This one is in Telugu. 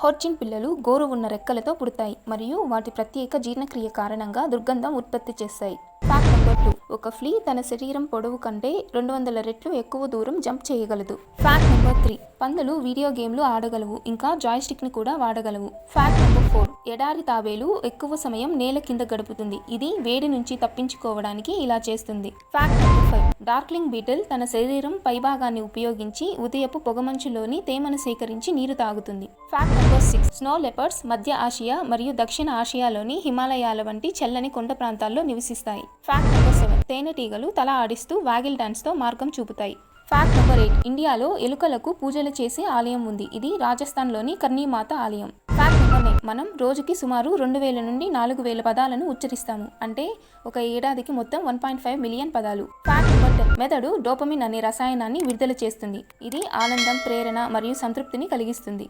హార్చిన్ పిల్లలు గోరు ఉన్న రెక్కలతో పుడతాయి మరియు వాటి ప్రత్యేక జీర్ణక్రియ కారణంగా దుర్గంధం ఉత్పత్తి చేస్తాయి. Fact number 2. ఒక ఫ్లీ తన శరీరం పొడవు కంటే 200 రెట్లు ఎక్కువ దూరం జంప్ చేయగలదు. Fact number 3. పందులు వీడియో గేమ్లు ఆడగలవు, ఇంకా జాయ్స్టిక్ ని కూడా వాడగలవు. Fact number 4. ఎడారి తాబేలు ఎక్కువ సమయం నేల కింద గడుపుతుంది. ఇది వేడి నుంచి తప్పించుకోవడానికి ఇలా చేస్తుంది. Fact number 5. డార్క్లింగ్ బీటిల్ తన శరీరం పైభాగాన్ని ఉపయోగించి ఉదయపు పొగమంచులోని తేమను సేకరించి నీరు తాగుతుంది. Fact number 6. స్నో లెపర్డ్స్ మధ్య ఆసియా మరియు దక్షిణ ఆసియాలోని హిమాలయాల వంటి చల్లని కొండ ప్రాంతాల్లో నివసిస్తాయి. Fact number 7. తేనెటీగలు తల ఆడిస్తూ వాగిల్ డాన్స్తో మార్గం చూపుతాయి. Fact number 8. ఇండియాలో ఎలుకలకు పూజలు చేసే ఆలయం ఉంది. ఇది రాజస్థాన్లోని కర్ణీమాత ఆలయం. Fact number 9. మనం రోజుకి సుమారు 2000 నుండి 4000 పదాలను ఉచ్చరిస్తాము. అంటే ఒక ఏడాదికి మొత్తం 1.5 మిలియన్ పదాలు. Fact number 10. మెదడు డోపమిన్ అనే రసాయనాన్ని విడుదల చేస్తుంది. ఇది ఆనందం, ప్రేరణ మరియు సంతృప్తిని కలిగిస్తుంది.